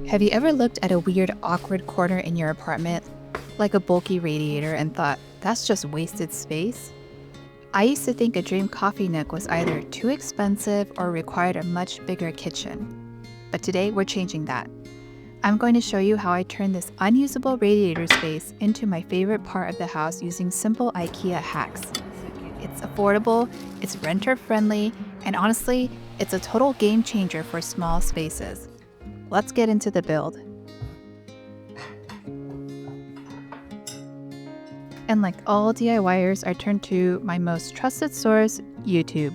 Have you ever looked at a weird, awkward corner in your apartment, like a bulky radiator, and thought, that's just wasted space? I used to think a dream coffee nook was either too expensive or required a much bigger kitchen. But today, we're changing that. I'm going to show you how I turned this unusable radiator space into my favorite part of the house using simple IKEA hacks. It's affordable, it's renter-friendly, and honestly, it's a total game changer for small spaces. Let's get into the build. And like all DIYers, I turned to my most trusted source, YouTube.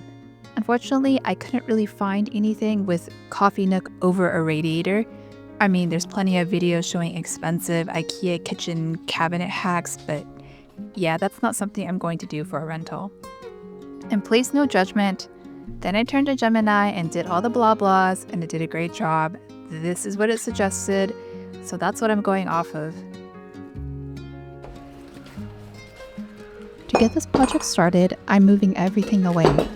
Unfortunately, I couldn't really find anything with coffee nook over a radiator. I mean, there's plenty of videos showing expensive IKEA kitchen cabinet hacks, but yeah, that's not something I'm going to do for a rental. And please, no judgment. Then I turned to Gemini and did all the blah blahs, and it did a great job. This is what it suggested, so that's what I'm going off of. To get this project started, I'm moving everything away.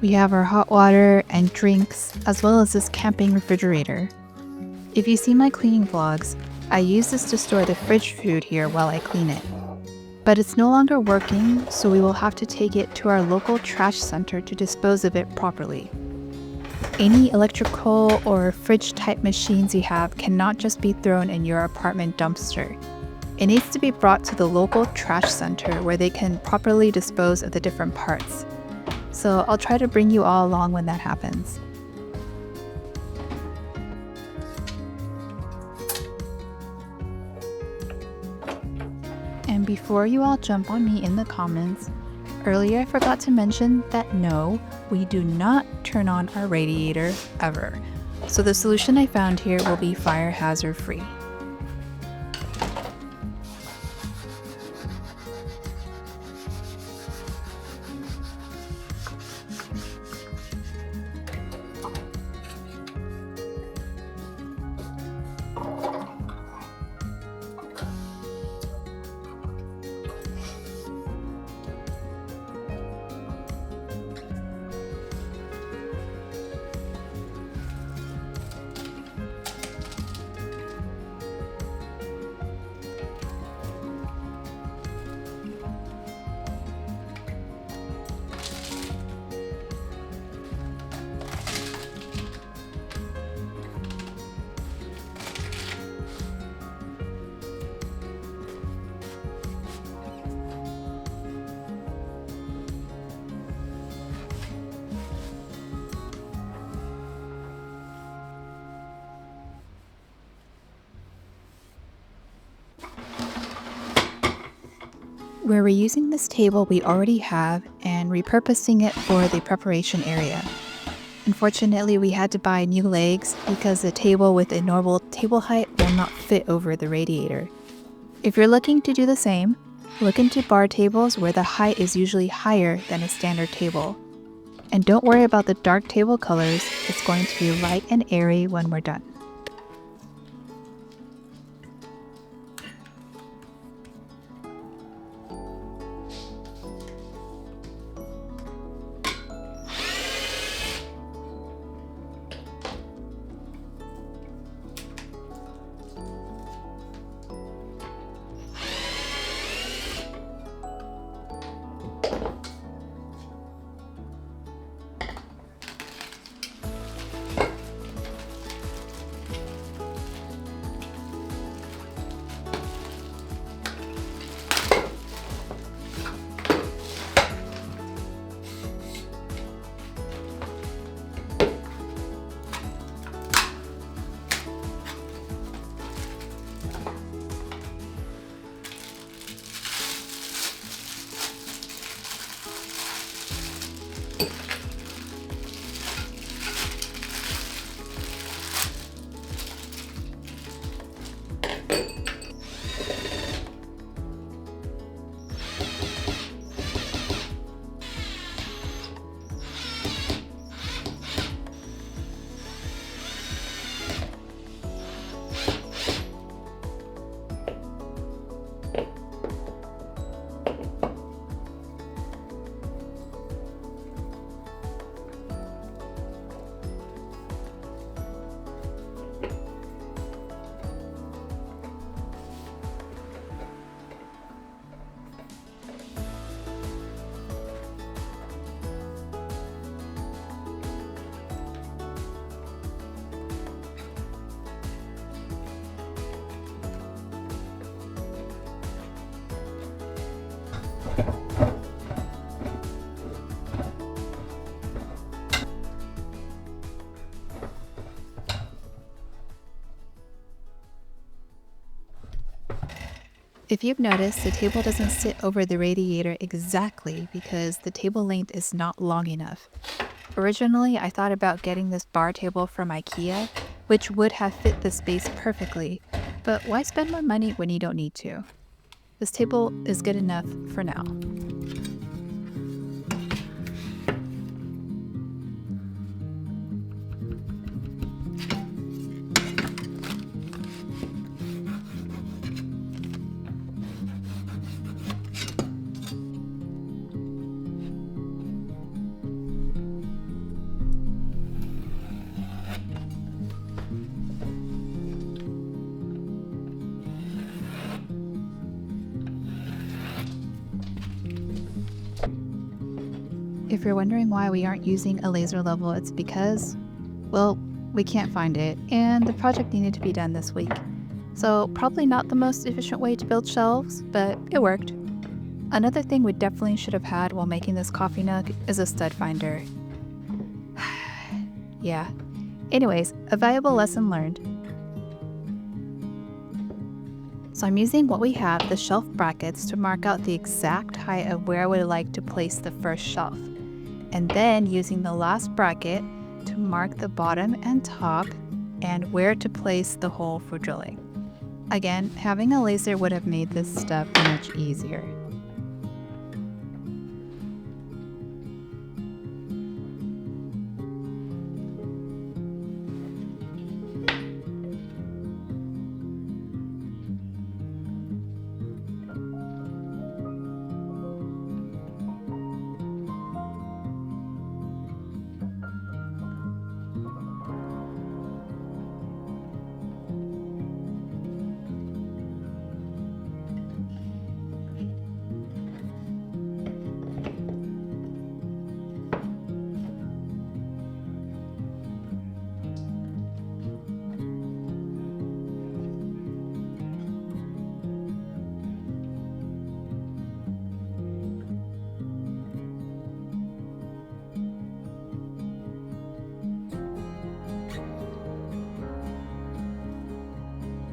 We have our hot water and drinks, as well as this camping refrigerator. If you see my cleaning vlogs, I use this to store the fridge food here while I clean it. But it's no longer working, so we will have to take it to our local trash center to dispose of it properly. Any electrical or fridge type machines you have cannot just be thrown in your apartment dumpster. It needs to be brought to the local trash center where they can properly dispose of the different parts. So I'll try to bring you all along when that happens. And before you all jump on me in the comments, earlier I forgot to mention that no, we do not turn on our radiator ever. So the solution I found here will be fire hazard free. We're reusing this table we already have and repurposing it for the preparation area. Unfortunately, we had to buy new legs because the table with a normal table height will not fit over the radiator. If you're looking to do the same, look into bar tables where the height is usually higher than a standard table. And don't worry about the dark table colors, it's going to be light and airy when we're done. If you've noticed, the table doesn't sit over the radiator exactly because the table length is not long enough. Originally, I thought about getting this bar table from IKEA, which would have fit the space perfectly, but why spend more money when you don't need to? This table is good enough for now. If you're wondering why we aren't using a laser level, it's because, well, we can't find it, and the project needed to be done this week. So, probably not the most efficient way to build shelves, but it worked. Another thing we definitely should have had while making this coffee nook is a stud finder. Yeah. Anyways, a valuable lesson learned. So I'm using what we have, the shelf brackets, to mark out the exact height of where I would like to place the first shelf. And then using the last bracket to mark the bottom and top and where to place the hole for drilling. Again, having a laser would have made this step much easier.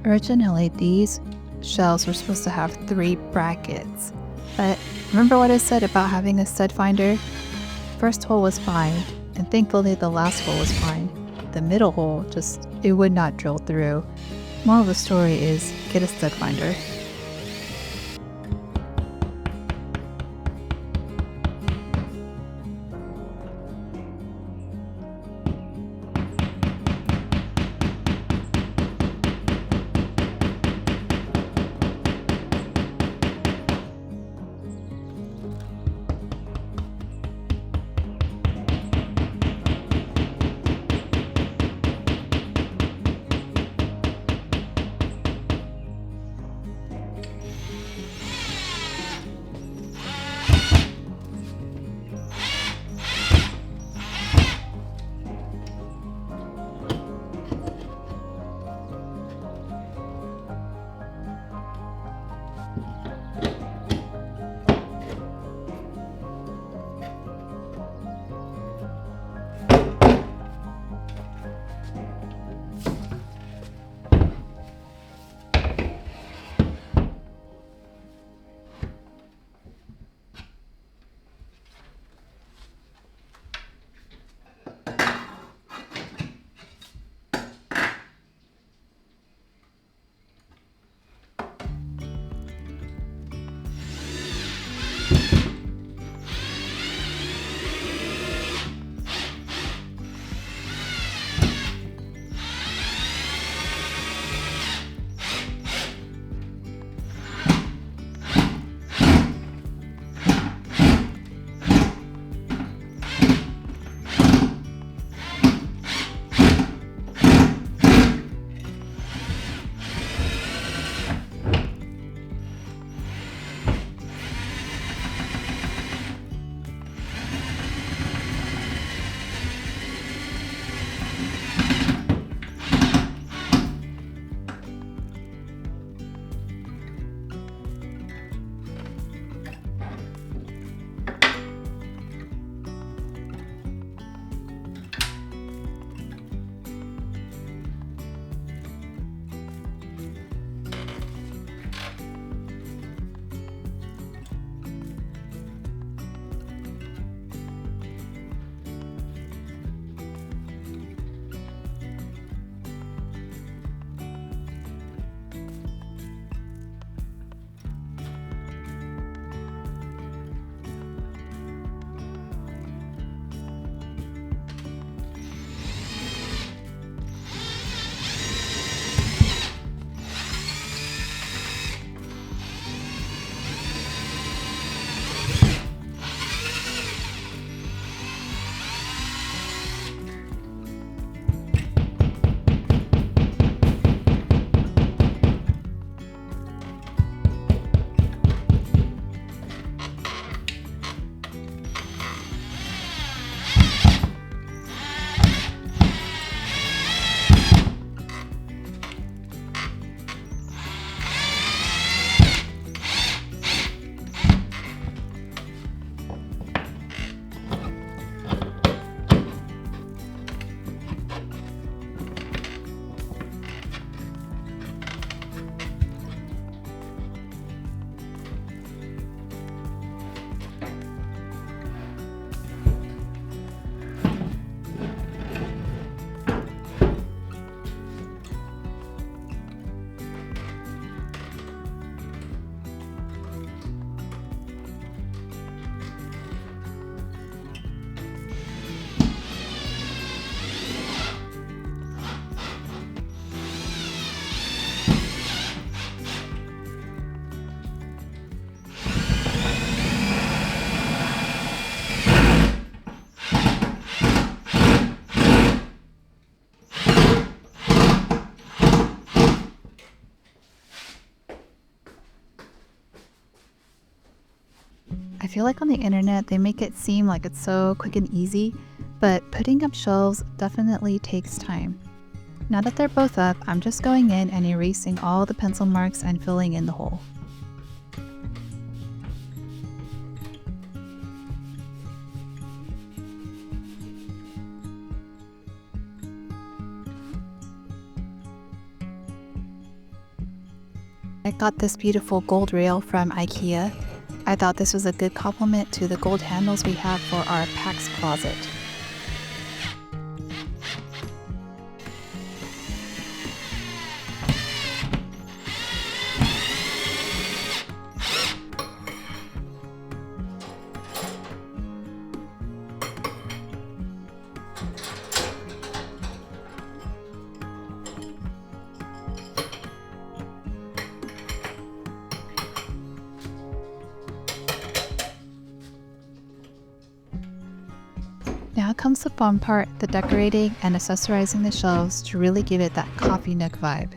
Originally, these shelves were supposed to have 3 brackets, but remember what I said about having a stud finder? First hole was fine, and thankfully the last hole was fine. The middle hole it would not drill through. Moral of the story is get a stud finder. feel like on the internet they make it seem like it's so quick and easy, but putting up shelves definitely takes time. Now that they're both up, I'm just going in and erasing all the pencil marks and filling in the hole. I got this beautiful gold rail from IKEA. I thought this was a good complement to the gold handles we have for our PAX closet. Now comes the fun part, the decorating and accessorizing the shelves to really give it that coffee nook vibe.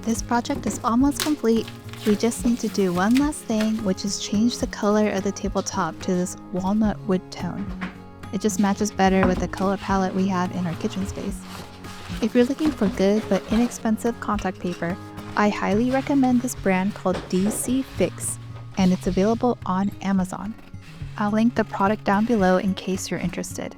This project is almost complete. We just need to do one last thing, which is change the color of the tabletop to this walnut wood tone. It just matches better with the color palette we have in our kitchen space. If you're looking for good but inexpensive contact paper, I highly recommend this brand called DC Fix, and it's available on Amazon. I'll link the product down below in case you're interested.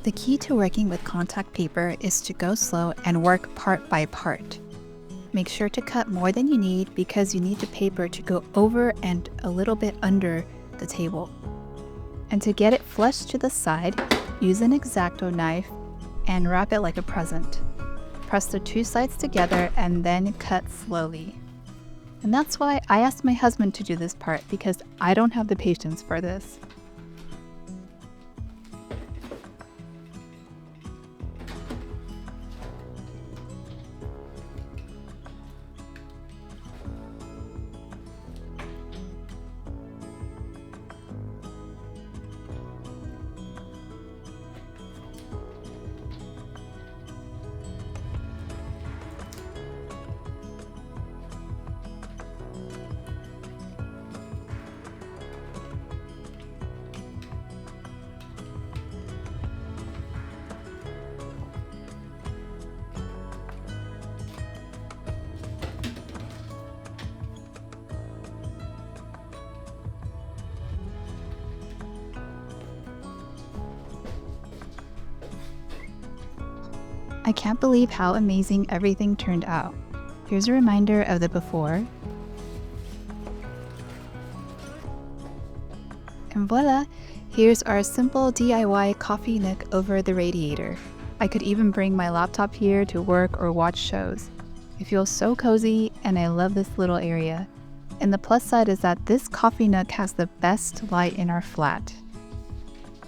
The key to working with contact paper is to go slow and work part by part. Make sure to cut more than you need because you need the paper to go over and a little bit under the table. And to get it flush to the side, use an X-Acto knife and wrap it like a present. Press the two sides together and then cut slowly. And that's why I asked my husband to do this part, because I don't have the patience for this. I can't believe how amazing everything turned out. Here's a reminder of the before. And voila! Here's our simple DIY coffee nook over the radiator. I could even bring my laptop here to work or watch shows. It feels so cozy, and I love this little area. And the plus side is that this coffee nook has the best light in our flat.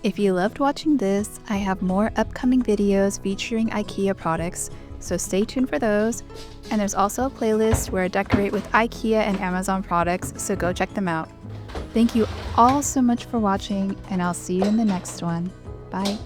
If you loved watching this, I have more upcoming videos featuring IKEA products, so stay tuned for those. And there's also a playlist where I decorate with IKEA and Amazon products, so go check them out. Thank you all so much for watching, and I'll see you in the next one. Bye.